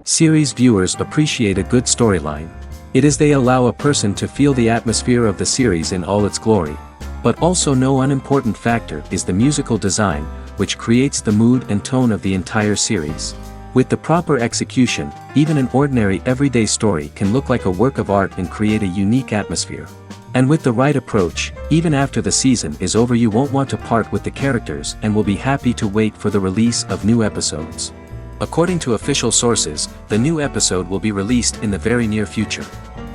Series viewers appreciate a good storyline. It is they allow a person to feel the atmosphere of the series in all its glory. But also no unimportant factor is the musical design, which creates the mood and tone of the entire series. With the proper execution, even an ordinary everyday story can look like a work of art and create a unique atmosphere. And with the right approach, even after the season is over you won't want to part with the characters and will be happy to wait for the release of new episodes. According to official sources, the new episode will be released in the very near future.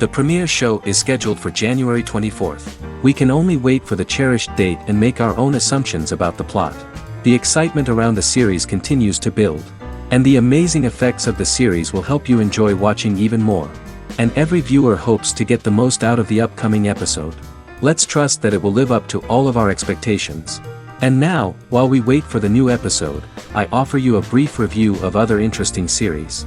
The premiere show is scheduled for January 24th. We can only wait for the cherished date and make our own assumptions about the plot. The excitement around the series continues to build. And the amazing effects of the series will help you enjoy watching even more. And every viewer hopes to get the most out of the upcoming episode. Let's trust that it will live up to all of our expectations. And now, while we wait for the new episode, I offer you a brief review of other interesting series.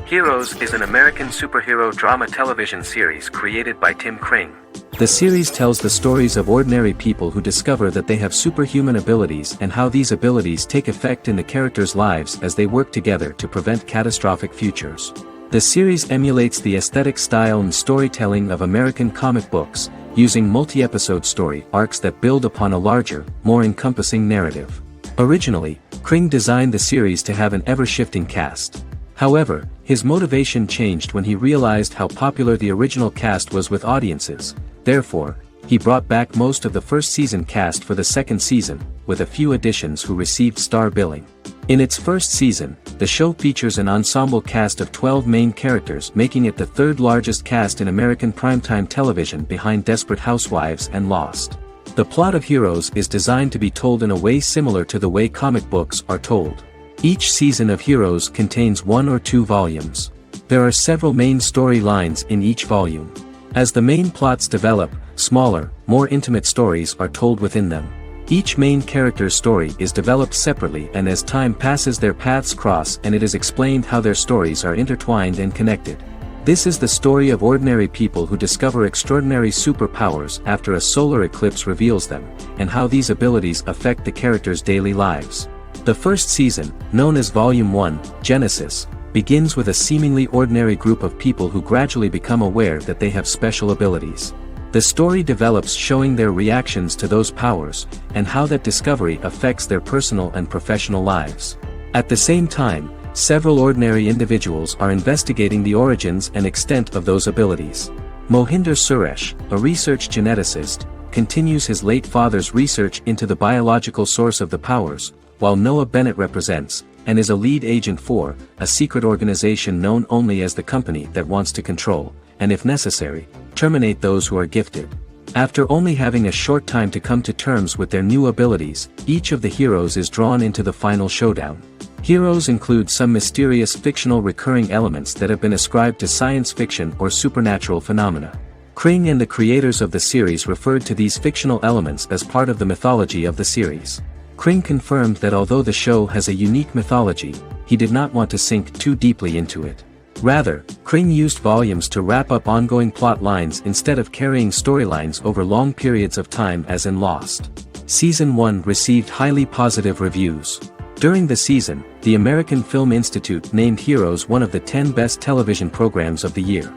Heroes is an American superhero drama television series created by Tim Kring. The series tells the stories of ordinary people who discover that they have superhuman abilities and how these abilities take effect in the characters' lives as they work together to prevent catastrophic futures. The series emulates the aesthetic style and storytelling of American comic books, using multi-episode story arcs that build upon a larger, more encompassing narrative. Originally, Kring designed the series to have an ever-shifting cast. However, his motivation changed when he realized how popular the original cast was with audiences. Therefore, he brought back most of the first season cast for the second season, with a few additions who received star billing. In its first season, the show features an ensemble cast of 12 main characters, making it the third largest cast in American primetime television behind Desperate Housewives and Lost. The plot of Heroes is designed to be told in a way similar to the way comic books are told. Each season of Heroes contains 1 or 2 volumes. There are several main storylines in each volume. As the main plots develop, smaller, more intimate stories are told within them. Each main character's story is developed separately, and as time passes their paths cross and it is explained how their stories are intertwined and connected. This is the story of ordinary people who discover extraordinary superpowers after a solar eclipse reveals them, and how these abilities affect the characters' daily lives. The first season, known as Volume 1, Genesis, begins with a seemingly ordinary group of people who gradually become aware that they have special abilities. The story develops showing their reactions to those powers, and how that discovery affects their personal and professional lives. At the same time, several ordinary individuals are investigating the origins and extent of those abilities. Mohinder Suresh, a research geneticist, continues his late father's research into the biological source of the powers, while Noah Bennett represents, and is a lead agent for, a secret organization known only as the company that wants to control, and if necessary, terminate those who are gifted. After only having a short time to come to terms with their new abilities, each of the heroes is drawn into the final showdown. Heroes include some mysterious fictional recurring elements that have been ascribed to science fiction or supernatural phenomena. Kring and the creators of the series referred to these fictional elements as part of the mythology of the series. Kring confirmed that although the show has a unique mythology, he did not want to sink too deeply into it. Rather, Kring used volumes to wrap up ongoing plot lines instead of carrying storylines over long periods of time as in Lost. Season 1 received highly positive reviews. During the season, the American Film Institute named Heroes one of the 10 best television programs of the year.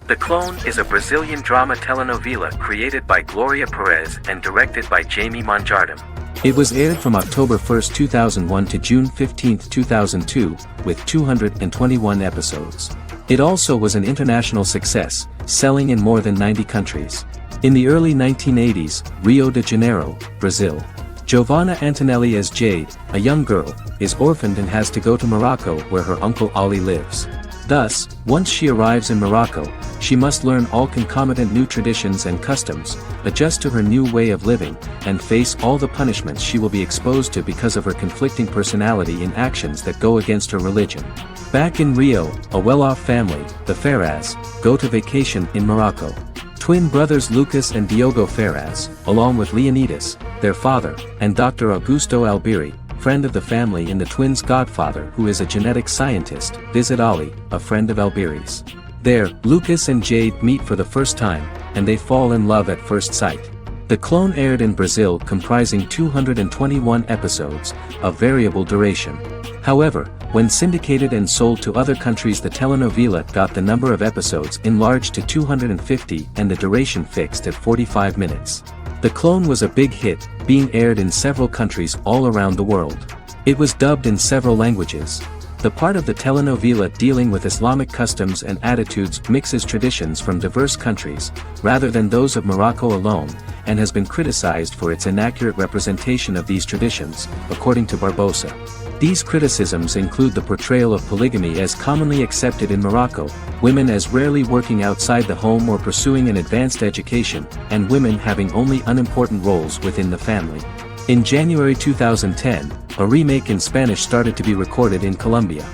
The Clone is a Brazilian drama telenovela created by Gloria Perez and directed by Jamie Monjardim. It was aired from October 1, 2001 to June 15, 2002, with 221 episodes. It also was an international success, selling in more than 90 countries. In the early 1980s, Rio de Janeiro, Brazil. Giovanna Antonelli as Jade, a young girl, is orphaned and has to go to Morocco where her uncle Ali lives. Thus, once she arrives in Morocco, she must learn all concomitant new traditions and customs, adjust to her new way of living, and face all the punishments she will be exposed to because of her conflicting personality in actions that go against her religion. Back in Rio, a well-off family, the Ferraz, go to vacation in Morocco. Twin brothers Lucas and Diogo Ferraz, along with Leonidas, their father, and Dr. Augusto Albiri, friend of the family and the twins' godfather who is a genetic scientist, visit Ali, a friend of Albiri's. There, Lucas and Jade meet for the first time, and they fall in love at first sight. The clone aired in Brazil comprising 221 episodes, of variable duration. However, when syndicated and sold to other countries, the telenovela got the number of episodes enlarged to 250 and the duration fixed at 45 minutes. The clone was a big hit, being aired in several countries all around the world. It was dubbed in several languages. The part of the telenovela dealing with Islamic customs and attitudes mixes traditions from diverse countries, rather than those of Morocco alone, and has been criticized for its inaccurate representation of these traditions, according to Barbosa. These criticisms include the portrayal of polygamy as commonly accepted in Morocco, women as rarely working outside the home or pursuing an advanced education, and women having only unimportant roles within the family. In January 2010, a remake in Spanish started to be recorded in Colombia.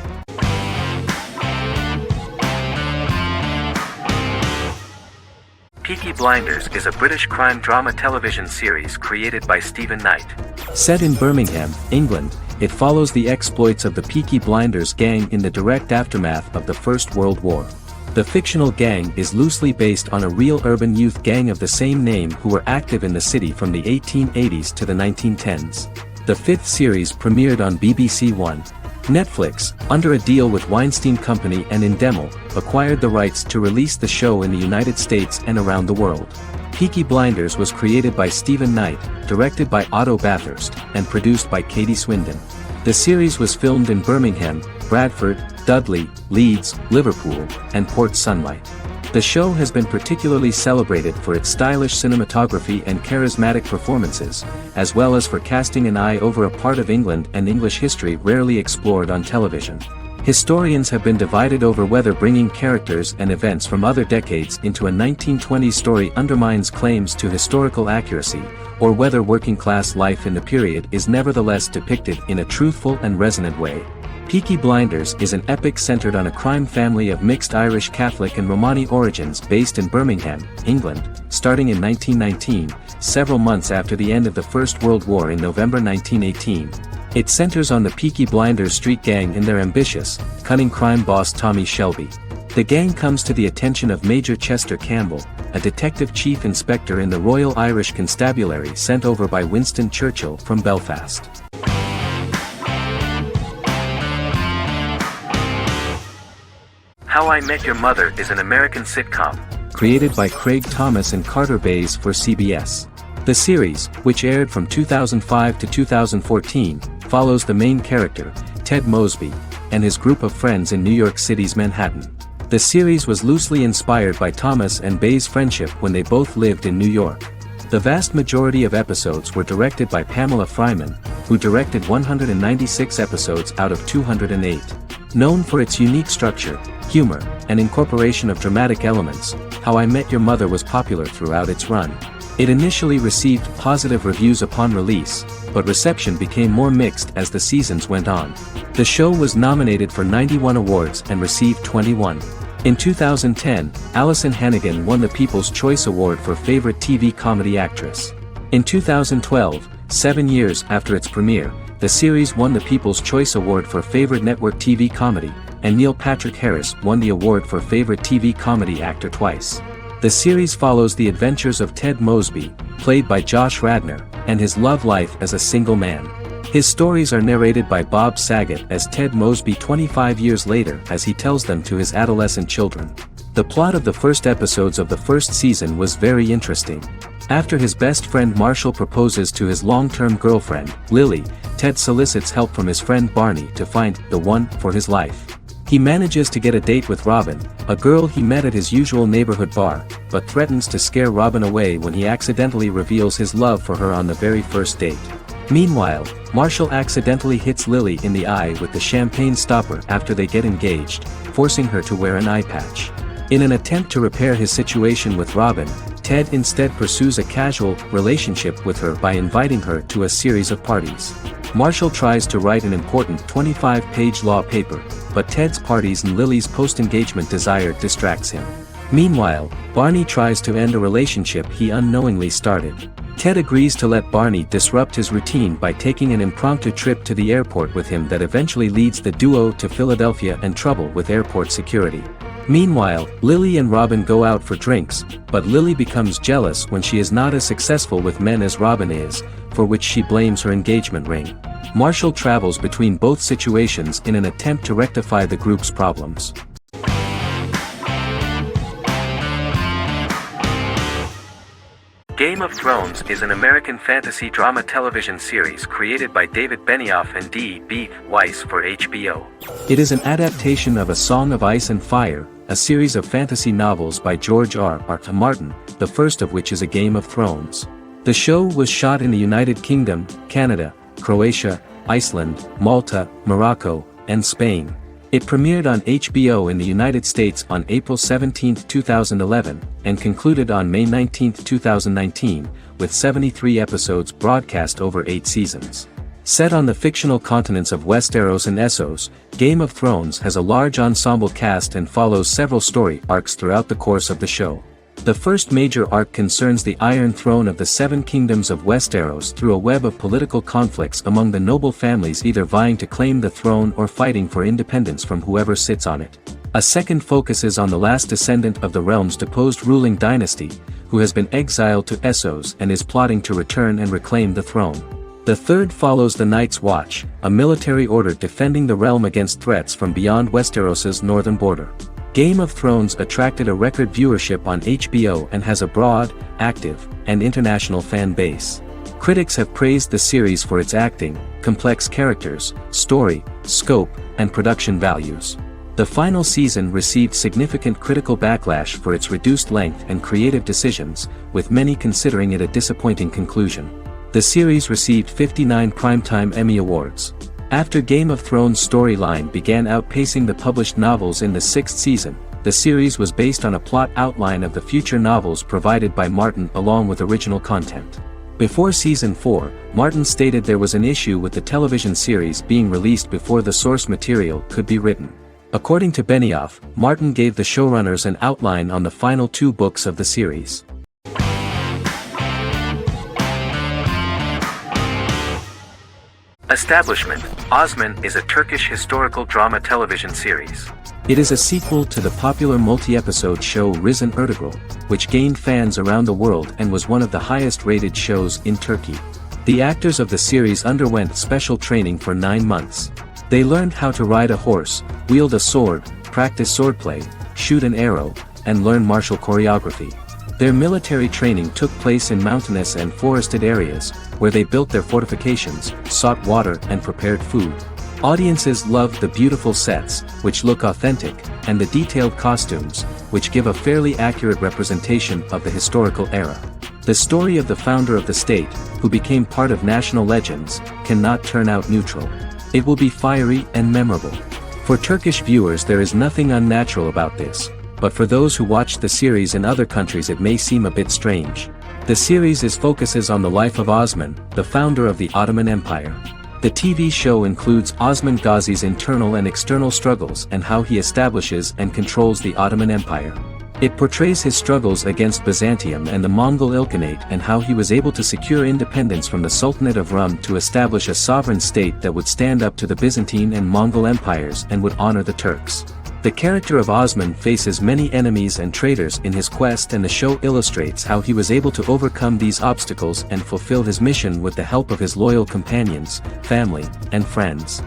Peaky Blinders is a British crime drama television series created by Stephen Knight. Set in Birmingham, England, it follows the exploits of the Peaky Blinders gang in the direct aftermath of the First World War. The fictional gang is loosely based on a real urban youth gang of the same name who were active in the city from the 1880s to the 1910s. The fifth series premiered on BBC One. Netflix, under a deal with Weinstein Company and Endemol, acquired the rights to release the show in the United States and around the world. Peaky Blinders was created by Stephen Knight, directed by Otto Bathurst, and produced by Katie Swindon. The series was filmed in Birmingham, Bradford, Dudley, Leeds, Liverpool, and Port Sunlight. The show has been particularly celebrated for its stylish cinematography and charismatic performances, as well as for casting an eye over a part of England and English history rarely explored on television. Historians have been divided over whether bringing characters and events from other decades into a 1920s story undermines claims to historical accuracy, or whether working-class life in the period is nevertheless depicted in a truthful and resonant way. Peaky Blinders is an epic centered on a crime family of mixed Irish Catholic and Romani origins based in Birmingham, England, starting in 1919, several months after the end of the First World War in November 1918. It centers on the Peaky Blinders street gang and their ambitious, cunning crime boss Tommy Shelby. The gang comes to the attention of Major Chester Campbell, a detective chief inspector in the Royal Irish Constabulary sent over by Winston Churchill from Belfast. How I Met Your Mother is an American sitcom, created by Craig Thomas and Carter Bays for CBS. The series, which aired from 2005 to 2014, follows the main character, Ted Mosby, and his group of friends in New York City's Manhattan. The series was loosely inspired by Thomas and Bays' friendship when they both lived in New York. The vast majority of episodes were directed by Pamela Fryman, who directed 196 episodes out of 208. Known for its unique structure, humor, and incorporation of dramatic elements, How I Met Your Mother was popular throughout its run. It initially received positive reviews upon release, but reception became more mixed as the seasons went on. The show was nominated for 91 awards and received 21. In 2010, Alison Hannigan won the People's Choice Award for Favorite TV Comedy Actress. In 2012, 7 years after its premiere, the series won the People's Choice Award for Favorite Network TV Comedy, and Neil Patrick Harris won the award for Favorite TV Comedy Actor twice. The series follows the adventures of Ted Mosby, played by Josh Radnor, and his love life as a single man. His stories are narrated by Bob Saget as Ted Mosby 25 years later as he tells them to his adolescent children. The plot of the first episodes of the first season was very interesting. After his best friend Marshall proposes to his long-term girlfriend, Lily, Ted solicits help from his friend Barney to find the one for his life. He manages to get a date with Robin, a girl he met at his usual neighborhood bar, but threatens to scare Robin away when he accidentally reveals his love for her on the very first date. Meanwhile, Marshall accidentally hits Lily in the eye with the champagne stopper after they get engaged, forcing her to wear an eye patch. In an attempt to repair his situation with Robin, Ted instead pursues a casual relationship with her by inviting her to a series of parties. Marshall tries to write an important 25-page law paper, but Ted's parties and Lily's post-engagement desire distracts him. Meanwhile, Barney tries to end a relationship he unknowingly started. Ted agrees to let Barney disrupt his routine by taking an impromptu trip to the airport with him that eventually leads the duo to Philadelphia and trouble with airport security. Meanwhile, Lily and Robin go out for drinks, but Lily becomes jealous when she is not as successful with men as Robin is, for which she blames her engagement ring. Marshall travels between both situations in an attempt to rectify the group's problems. Game of Thrones is an American fantasy drama television series created by David Benioff and D.B. Weiss for HBO. It is an adaptation of A Song of Ice and Fire, a series of fantasy novels by George R.R. Martin, the first of which is A Game of Thrones. The show was shot in the United Kingdom, Canada, Croatia, Iceland, Malta, Morocco, and Spain. It premiered on HBO in the United States on April 17, 2011, and concluded on May 19, 2019, with 73 episodes broadcast over 8 seasons. Set on the fictional continents of Westeros and Essos, Game of Thrones has a large ensemble cast and follows several story arcs throughout the course of the show. The first major arc concerns the Iron Throne of the Seven Kingdoms of Westeros through a web of political conflicts among the noble families either vying to claim the throne or fighting for independence from whoever sits on it. A second focuses on the last descendant of the realm's deposed ruling dynasty, who has been exiled to Essos and is plotting to return and reclaim the throne. The third follows the Night's Watch, a military order defending the realm against threats from beyond Westeros's northern border. Game of Thrones attracted a record viewership on HBO and has a broad, active, and international fan base. Critics have praised the series for its acting, complex characters, story, scope, and production values. The final season received significant critical backlash for its reduced length and creative decisions, with many considering it a disappointing conclusion. The series received 59 Primetime Emmy Awards. After Game of Thrones' storyline began outpacing the published novels in the 6th season, the series was based on a plot outline of the future novels provided by Martin along with original content. Before Season 4, Martin stated there was an issue with the television series being released before the source material could be written. According to Benioff, Martin gave the showrunners an outline on the final 2 books of the series. Establishment: Osman is a Turkish historical drama television series. It is a sequel to the popular multi-episode show Risen Ertugrul, which gained fans around the world and was one of the highest-rated shows in Turkey. The actors of the series underwent special training for 9 months. They learned how to ride a horse, wield a sword, practice swordplay, shoot an arrow, and learn martial choreography. Their military training took place in mountainous and forested areas, where they built their fortifications, sought water and prepared food. Audiences loved the beautiful sets, which look authentic, and the detailed costumes, which give a fairly accurate representation of the historical era. The story of the founder of the state, who became part of national legends, cannot turn out neutral. It will be fiery and memorable. For Turkish viewers there is nothing unnatural about this, but for those who watch the series in other countries it may seem a bit strange. The series focuses on the life of Osman, the founder of the Ottoman Empire. The TV show includes Osman Ghazi's internal and external struggles and how he establishes and controls the Ottoman Empire. It portrays his struggles against Byzantium and the Mongol Ilkhanate and how he was able to secure independence from the Sultanate of Rum to establish a sovereign state that would stand up to the Byzantine and Mongol empires and would honor the Turks. The character of Osman faces many enemies and traitors in his quest, and the show illustrates how he was able to overcome these obstacles and fulfill his mission with the help of his loyal companions, family, and friends.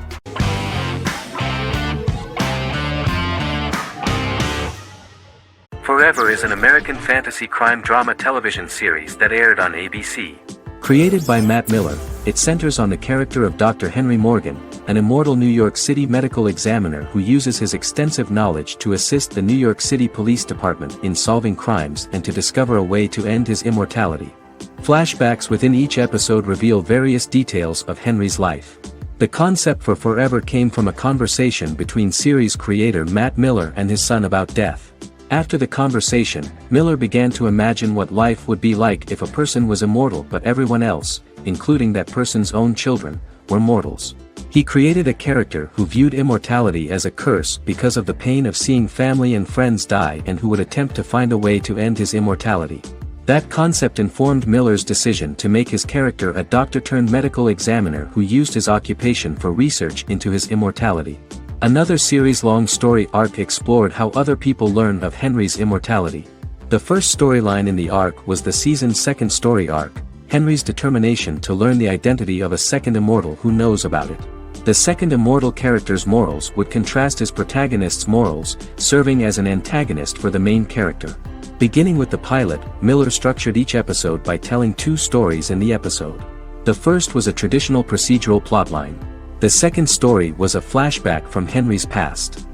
Forever is an American fantasy crime drama television series that aired on ABC. Created by Matt Miller, it centers on the character of Dr. Henry Morgan, an immortal New York City medical examiner who uses his extensive knowledge to assist the New York City Police Department in solving crimes and to discover a way to end his immortality. Flashbacks within each episode reveal various details of Henry's life. The concept for Forever came from a conversation between series creator Matt Miller and his son about death. After the conversation, Miller began to imagine what life would be like if a person was immortal but everyone else, including that person's own children, were mortals. He created a character who viewed immortality as a curse because of the pain of seeing family and friends die and who would attempt to find a way to end his immortality. That concept informed Miller's decision to make his character a doctor-turned medical examiner who used his occupation for research into his immortality. Another series-long story arc explored how other people learn of Henry's immortality. The first storyline in the arc was the season's second story arc, Henry's determination to learn the identity of a second immortal who knows about it. The second immortal character's morals would contrast his protagonist's morals, serving as an antagonist for the main character. Beginning with the pilot, Miller structured each episode by telling two stories in the episode. The first was a traditional procedural plotline. The second story was a flashback from Henry's past.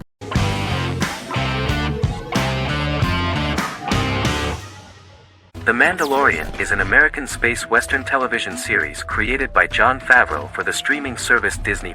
The Mandalorian is an American space western television series created by Jon Favreau for the streaming service Disney+.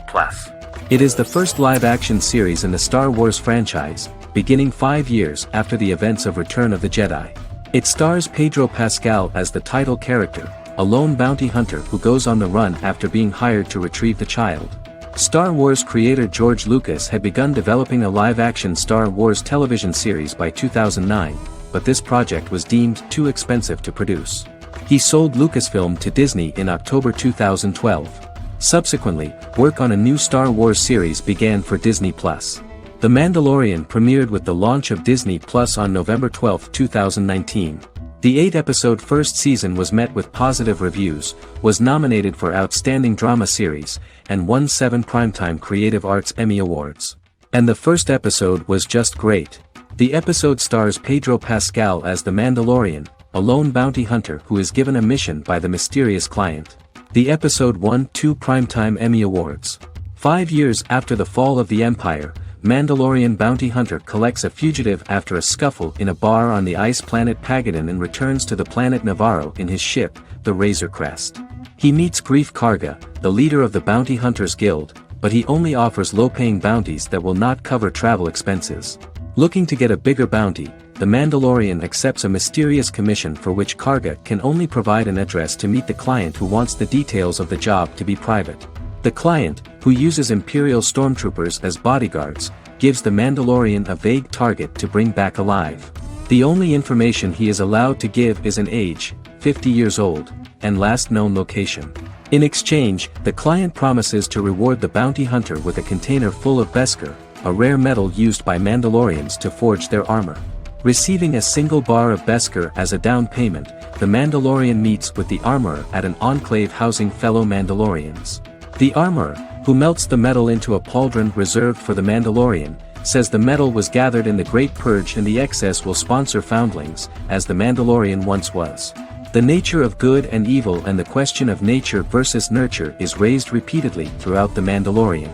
It is the first live-action series in the Star Wars franchise, beginning 5 years after the events of Return of the Jedi. It stars Pedro Pascal as the title character, a lone bounty hunter who goes on the run after being hired to retrieve the child. Star Wars creator George Lucas had begun developing a live-action Star Wars television series by 2009, but this project was deemed too expensive to produce. He sold Lucasfilm to Disney in October 2012. Subsequently, work on a new Star Wars series began for Disney+. The Mandalorian premiered with the launch of Disney+ on November 12, 2019. The 8-episode first season was met with positive reviews, was nominated for Outstanding Drama Series, and won 7 Primetime Creative Arts Emmy Awards. And the first episode was just great. The episode stars Pedro Pascal as the Mandalorian, a lone bounty hunter who is given a mission by the mysterious client. The episode won 2 Primetime Emmy Awards. 5 years after the fall of the Empire, Mandalorian bounty hunter collects a fugitive after a scuffle in a bar on the ice planet Pagadan and returns to the planet Navarro in his ship, the Razor Crest. He meets Greef Karga, the leader of the Bounty Hunters Guild, but he only offers low-paying bounties that will not cover travel expenses. Looking to get a bigger bounty, the Mandalorian accepts a mysterious commission for which Karga can only provide an address to meet the client who wants the details of the job to be private. The client, who uses Imperial stormtroopers as bodyguards, gives the Mandalorian a vague target to bring back alive. The only information he is allowed to give is an age, 50 years old, and last known location. In exchange, the client promises to reward the bounty hunter with a container full of Beskar, a rare metal used by Mandalorians to forge their armor. Receiving a single bar of Beskar as a down payment, the Mandalorian meets with the armorer at an enclave housing fellow Mandalorians. The armorer, who melts the metal into a pauldron reserved for the Mandalorian, says the metal was gathered in the Great Purge and the excess will sponsor foundlings, as the Mandalorian once was. The nature of good and evil and the question of nature versus nurture is raised repeatedly throughout The Mandalorian.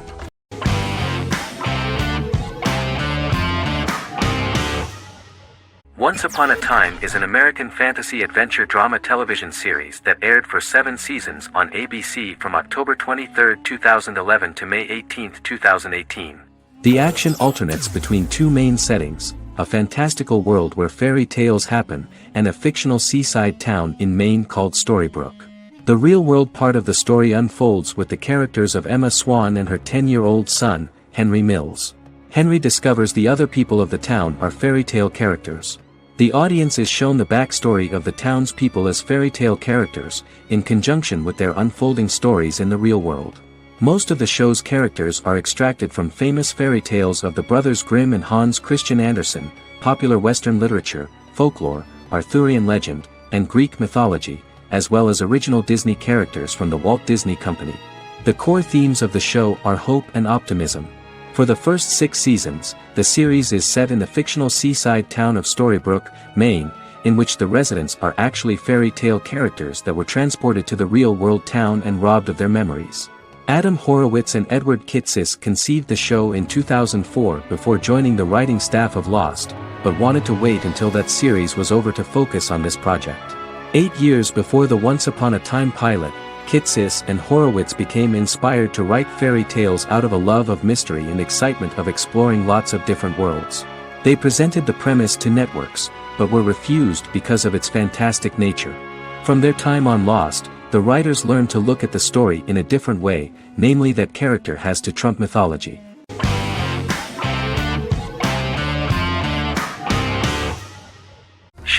Once Upon a Time is an American fantasy adventure drama television series that aired for 7 seasons on ABC from October 23, 2011 to May 18, 2018. The action alternates between two main settings, a fantastical world where fairy tales happen, and a fictional seaside town in Maine called Storybrooke. The real-world part of the story unfolds with the characters of Emma Swan and her 10-year-old son, Henry Mills. Henry discovers the other people of the town are fairy tale characters. The audience is shown the backstory of the townspeople as fairy tale characters, in conjunction with their unfolding stories in the real world. Most of the show's characters are extracted from famous fairy tales of the Brothers Grimm and Hans Christian Andersen, popular Western literature, folklore, Arthurian legend, and Greek mythology, as well as original Disney characters from the Walt Disney Company. The core themes of the show are hope and optimism. For the first 6 seasons, the series is set in the fictional seaside town of Storybrooke, Maine, in which the residents are actually fairy tale characters that were transported to the real-world town and robbed of their memories. Adam Horowitz and Edward Kitsis conceived the show in 2004 before joining the writing staff of Lost, but wanted to wait until that series was over to focus on this project. 8 years before the Once Upon a Time pilot, Kitsis and Horowitz became inspired to write fairy tales out of a love of mystery and excitement of exploring lots of different worlds. They presented the premise to networks, but were refused because of its fantastic nature. From their time on Lost, the writers learned to look at the story in a different way, namely that character has to trump mythology.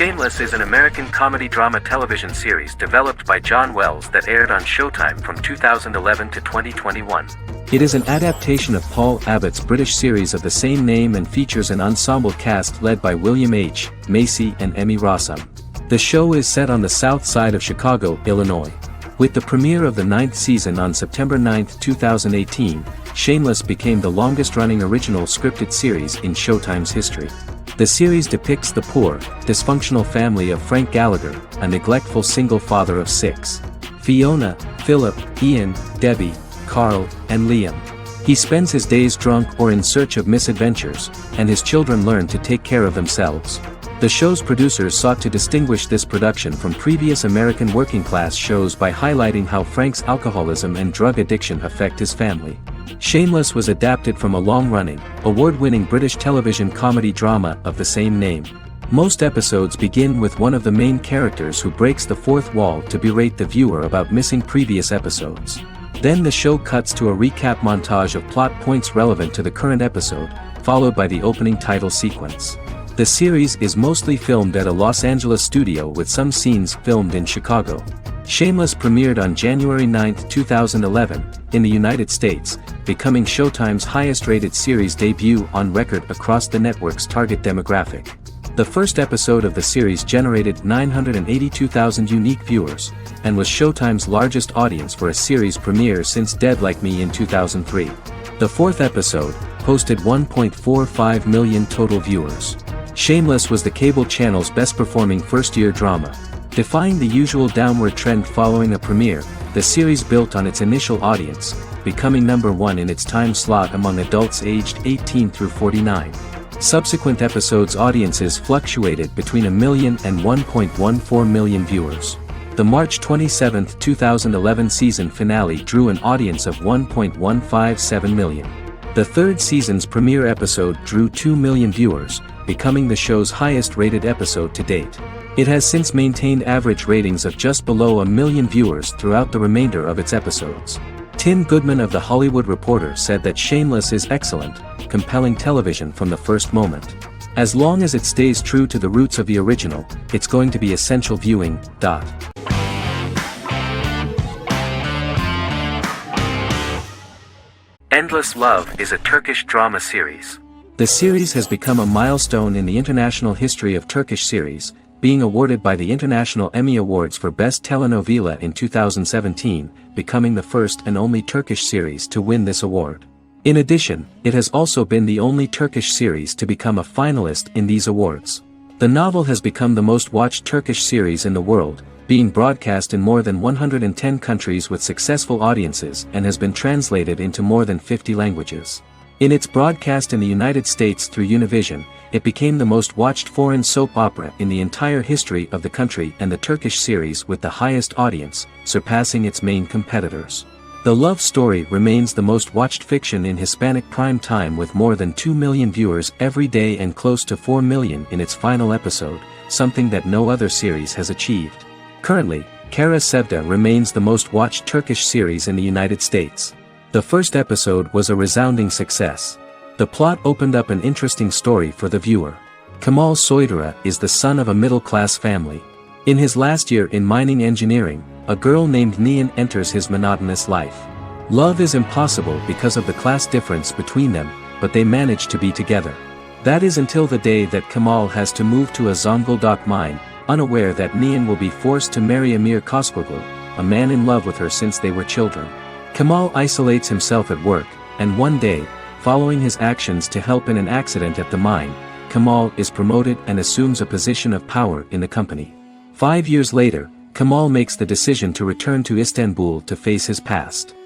Shameless is an American comedy drama television series developed by John Wells that aired on Showtime from 2011 to 2021. It is an adaptation of Paul Abbott's British series of the same name and features an ensemble cast led by William H. Macy and Emmy Rossum. The show is set on the south side of Chicago, Illinois. With the premiere of the 9th season on September 9, 2018, Shameless became the longest-running original scripted series in Showtime's history. The series depicts the poor, dysfunctional family of Frank Gallagher, a neglectful single father of 6. Fiona, Philip, Ian, Debbie, Carl, and Liam. He spends his days drunk or in search of misadventures, and his children learn to take care of themselves. The show's producers sought to distinguish this production from previous American working-class shows by highlighting how Frank's alcoholism and drug addiction affect his family. Shameless was adapted from a long-running, award-winning British television comedy drama of the same name. Most episodes begin with one of the main characters who breaks the fourth wall to berate the viewer about missing previous episodes. Then the show cuts to a recap montage of plot points relevant to the current episode, followed by the opening title sequence. The series is mostly filmed at a Los Angeles studio with some scenes filmed in Chicago. Shameless premiered on January 9, 2011, in the United States, becoming Showtime's highest-rated series debut on record across the network's target demographic. The first episode of the series generated 982,000 unique viewers, and was Showtime's largest audience for a series premiere since Dead Like Me in 2003. The fourth episode posted 1.45 million total viewers. Shameless was the cable channel's best-performing first-year drama. Defying the usual downward trend following a premiere, the series built on its initial audience, becoming number 1 in its time slot among adults aged 18 through 49. Subsequent episodes' audiences fluctuated between 1 million and 1.14 million viewers. The March 27, 2011 season finale drew an audience of 1.157 million. The third season's premiere episode drew 2 million viewers, becoming the show's highest-rated episode to date. It has since maintained average ratings of just below 1 million viewers throughout the remainder of its episodes. Tim Goodman of The Hollywood Reporter said that Shameless is excellent, compelling television from the first moment. As long as it stays true to the roots of the original, it's going to be essential viewing. Endless Love is a Turkish drama series. The series has become a milestone in the international history of Turkish series, being awarded by the International Emmy Awards for Best Telenovela in 2017, becoming the first and only Turkish series to win this award. In addition, it has also been the only Turkish series to become a finalist in these awards. The novel has become the most watched Turkish series in the world, being broadcast in more than 110 countries with successful audiences and has been translated into more than 50 languages. In its broadcast in the United States through Univision, it became the most watched foreign soap opera in the entire history of the country and the Turkish series with the highest audience, surpassing its main competitors. The love story remains the most watched fiction in Hispanic prime time with more than 2 million viewers every day and close to 4 million in its final episode, something that no other series has achieved. Currently, Kara Sevda remains the most watched Turkish series in the United States. The first episode was a resounding success. The plot opened up an interesting story for the viewer. Kemal Soydura is the son of a middle-class family. In his last year in mining engineering, a girl named Nihan enters his monotonous life. Love is impossible because of the class difference between them, but they manage to be together. That is until the day that Kemal has to move to a Zonguldak mine, unaware that Nihan will be forced to marry Amir Koskoglu, a man in love with her since they were children. Kemal isolates himself at work, and one day, following his actions to help in an accident at the mine, Kemal is promoted and assumes a position of power in the company. 5 years later, Kemal makes the decision to return to Istanbul to face his past.